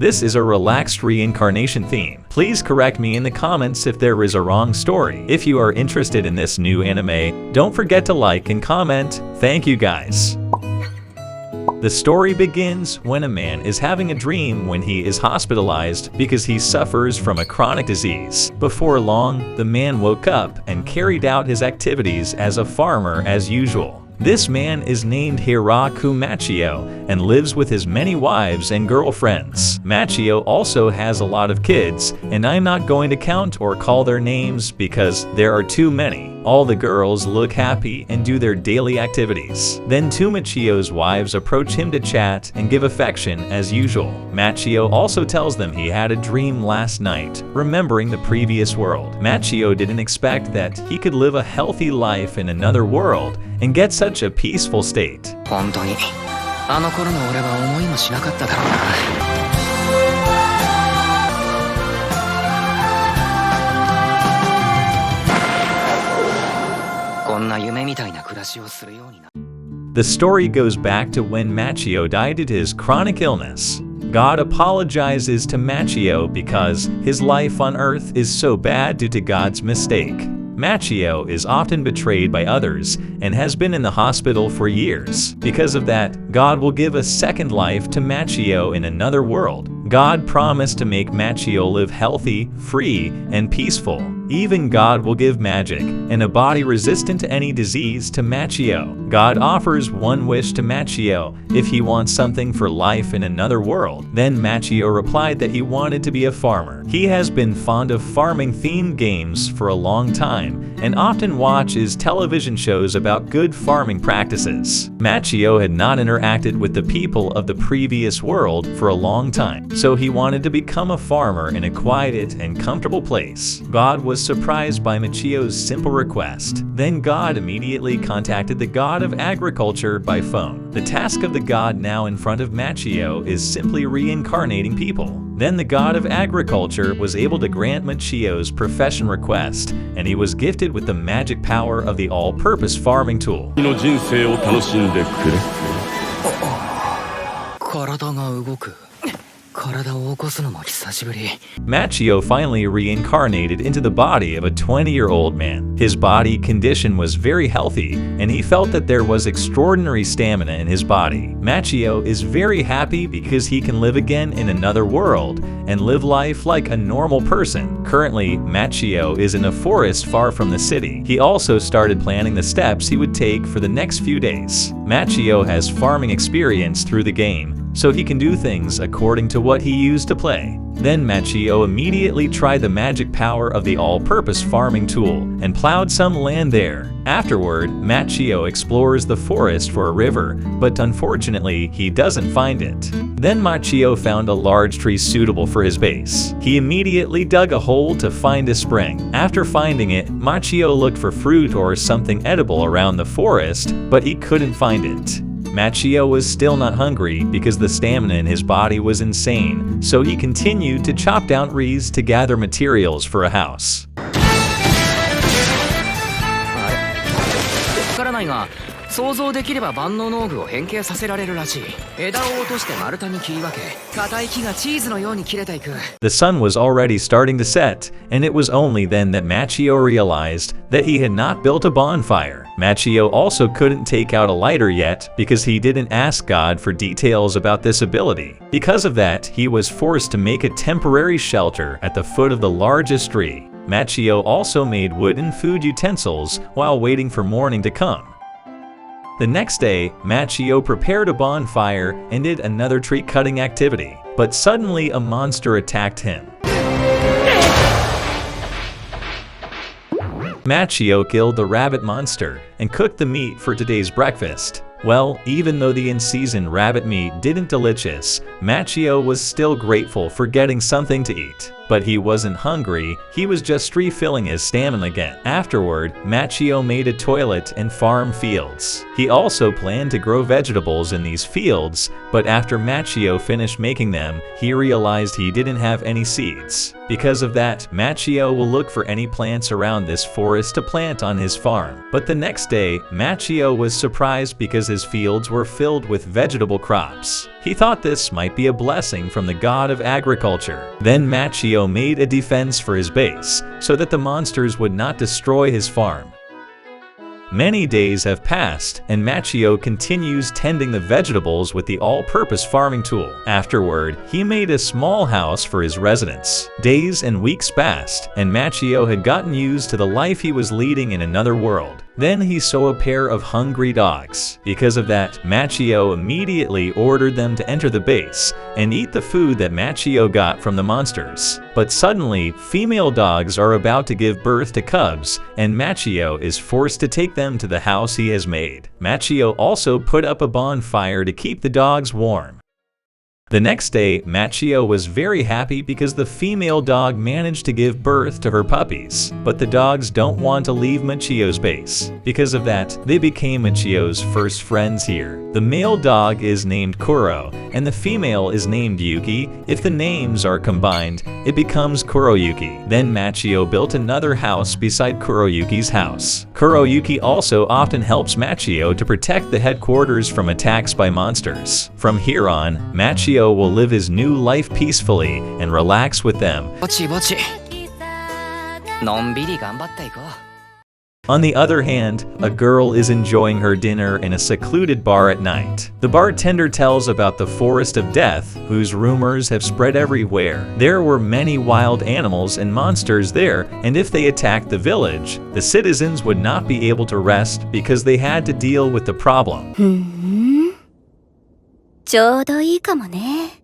This is a relaxed reincarnation theme. Please correct me in the comments if there is a wrong story. If you are interested in this new anime, don't forget to like and comment. Thank you guys. The story begins when a man is having a dream when he is hospitalized because he suffers from a chronic disease. Before long, the man woke up and carried out his activities as a farmer as usual. This man is named Hiraku Machio and lives with his many wives and girlfriends. Machio also has a lot of kids, and I'm not going to count or call their names because there are too many. All the girls look happy and do their daily activities. Then two Machio's wives approach him to chat and give affection as usual. Machio also tells them he had a dream last night, remembering the previous world. Machio didn't expect that he could live a healthy life in another world and get such a peaceful state. 本当にあの頃の俺は思いもしなかっただろうな。こんな夢みたいな暮らしをするようにな。The story goes back to when Machio died due to his chronic illness. God apologizes to Machio because his life on Earth is so bad due to God's mistake. Machio is often betrayed by others and has been in the hospital for years. Because of that, God will give a second life to Machio in another world. God promised to make Machio live healthy, free, and peaceful. Even God will give magic and a body resistant to any disease to Machio. God offers one wish to Machio if he wants something for life in another world. Then Machio replied that he wanted to be a farmer. He has been fond of farming-themed games for a long time and often watches television shows about good farming practices. Machio had not interacted with the people of the previous world for a long time, so he wanted to become a farmer in a quiet and comfortable place. God was surprised by Machio's simple request. Then God immediately contacted the god of agriculture by phone. The task of the god now in front of Machio is simply reincarnating people. Then the god of agriculture was able to grant Machio's profession request, and he was gifted with the magic power of the all-purpose farming tool. 体が動く。体を起こすのも久しぶり。 Machio finally reincarnated into the body of a 20-year-old man. His body condition was very healthy, and he felt that there was extraordinary stamina in his body. Machio is very happy because he can live again in another world and live life like a normal person. Currently, Machio is in a forest far from the city. He also started planning the steps he would take for the next few days. Machio has farming experience through the game, so he can do things according to what he used to play. Then Machio immediately tried the magic power of the all-purpose farming tool and plowed some land there. Afterward, Machio explores the forest for a river, but unfortunately, he doesn't find it. Then Machio found a large tree suitable for his base. He immediately dug a hole to find a spring. After finding it, Machio looked for fruit or something edible around the forest, but he couldn't find it. Machio was still not hungry because the stamina in his body was insane, so he continued to chop down trees to gather materials for a house. わからないが、想像できれば万能農具を変形させられるらしい。枝を落として丸太に切り分け、硬い木がチーズのように切れていく。 The sun was already starting to set, and it was only then that Machio realized that he had not built a bonfire. Machio also couldn't take out a lighter yet because he didn't ask God for details about this ability. Because of that, he was forced to make a temporary shelter at the foot of the largest tree. Machio also made wooden food utensils while waiting for morning to come. The next day, Machio prepared a bonfire and did another tree-cutting activity, but suddenly a monster attacked him. Machio killed the rabbit monster and cooked the meat for today's breakfast. Well, even though the in-season rabbit meat didn't delicious, Machio was still grateful for getting something to eat. But he wasn't hungry, he was just refilling his stamina again. Afterward, Machio made a toilet and farm fields. He also planned to grow vegetables in these fields, but after Machio finished making them, he realized he didn't have any seeds. Because of that, Machio will look for any plants around this forest to plant on his farm. But the next day, Machio was surprised because his fields were filled with vegetable crops. He thought this might be a blessing from the god of agriculture. Then Machio made a defense for his base so that the monsters would not destroy his farm. Many days have passed, and Machio continues tending the vegetables with the all-purpose farming tool. Afterward, he made a small house for his residence. Days and weeks passed, and Machio had gotten used to the life he was leading in another world. Then he saw a pair of hungry dogs. Because of that, Machio immediately ordered them to enter the base and eat the food that Machio got from the monsters. But suddenly, female dogs are about to give birth to cubs, and Machio is forced to take them to the house he has made. Machio also put up a bonfire to keep the dogs warm. The next day, Machio was very happy because the female dog managed to give birth to her puppies. But the dogs don't want to leave Machio's base. Because of that, they became Machio's first friends here. The male dog is named Kuro, and the female is named Yuki. If the names are combined, it becomes Kuroyuki. Then Machio built another house beside Kuroyuki's house. Kuroyuki also often helps Machio to protect the headquarters from attacks by monsters. From here on, Machio will live his new life peacefully and relax with them. ぼちぼちのんびり頑張っていこう On the other hand, a girl is enjoying her dinner in a secluded bar at night. The bartender tells about the forest of death, whose rumors have spread everywhere. There were many wild animals and monsters there, and if they attacked the village, the citizens would not be able to rest because they had to deal with the problem. ちょうどいいかもね。